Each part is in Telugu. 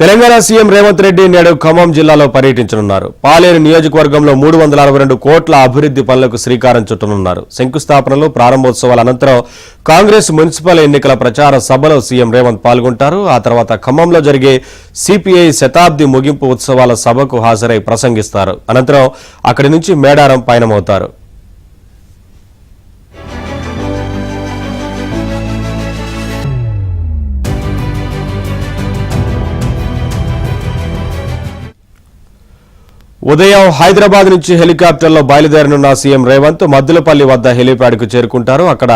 తెలంగాణ సీఎం రేవంత్ రెడ్డి నేడు ఖమ్మం జిల్లాలో పర్యటించనున్నారు. పాలేరు నియోజకవర్గంలో 362 కోట్ల అభివృద్ధి పనులకు శ్రీకారం చుట్టనున్నారు. శంకుస్థాపనలు, ప్రారంభోత్సవాల అనంతరం కాంగ్రెస్ మున్సిపల్ ఎన్నికల ప్రచార సభలో సీఎం రేవంత్ పాల్గొంటారు. ఆ తర్వాత ఖమ్మంలో జరిగే సిపిఐ శతాబ్ది ముగింపు ఉత్సవాల సభకు హాజరై ప్రసంగిస్తారు. అనంతరం అక్కడి నుంచి మేడారం పయనమవుతారు. ఉదయం హైదరాబాద్ నుంచి హెలికాప్టర్లో బయలుదేరనున్న సీఎం రేవంత్ మద్దులపల్లి వద్ద హెలీప్యాడ్కు చేరుకుంటారు. అక్కడ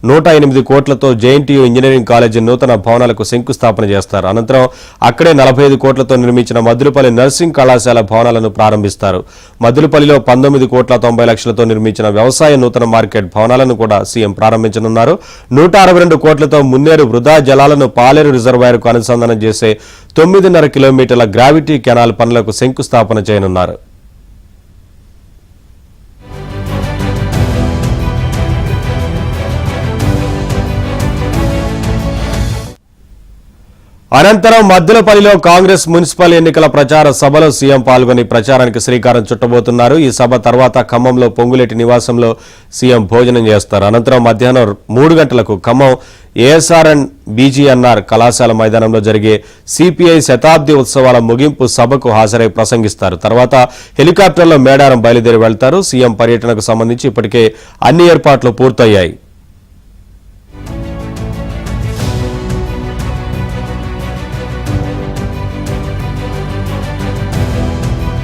108 కోట్లతో జేఎన్టీయూ ఇంజనీరింగ్ కాలేజీ నూతన భవనాలకు శంకుస్థాపన చేస్తారు. అనంతరం అక్కడే 45 కోట్లతో నిర్మించిన మద్దులపల్లి నర్సింగ్ కళాశాల భవనాలను ప్రారంభిస్తారు. మద్దులపల్లిలో 19 కోట్ల 90 లక్షలతో నిర్మించిన వ్యవసాయ నూతన మార్కెట్ భవనాలను కూడా సీఎం ప్రారంభించనున్నారు. 162 కోట్లతో మున్నేరు వృధా జలాలను పాలేరు రిజర్వాయర్కు అనుసంధానం చేసే 9.5 కిలోమీటర్ల గ్రావిటీ కెనాల్ పనులకు శంకుస్థాపన చేయనున్నారు. అనంతరం మద్దులపల్లిలో కాంగ్రెస్ మున్సిపల్ ఎన్నికల ప్రచార సభలో సీఎం పాల్గొని ప్రచారానికి శ్రీకారం చుట్టబోతున్నారు. ఈ సభ తర్వాత ఖమ్మంలో పొంగులేటి నివాసంలో సీఎం భోజనం చేస్తారు. అనంతరం మధ్యాహ్నం 3 గంటలకు ఖమ్మం ఏఎస్ఆర్ఎన్ బీజీఎన్ఆర్ కళాశాల మైదానంలో జరిగే సిపిఐ శతాబ్ది ఉత్సవాల ముగింపు సభకు హాజరై ప్రసంగిస్తారు. తర్వాత హెలికాప్టర్లో మేడారం బయలుదేరి వెళ్తారు. సీఎం పర్యటనకు సంబంధించి ఇప్పటికే అన్ని ఏర్పాట్లు పూర్తయ్యాయి.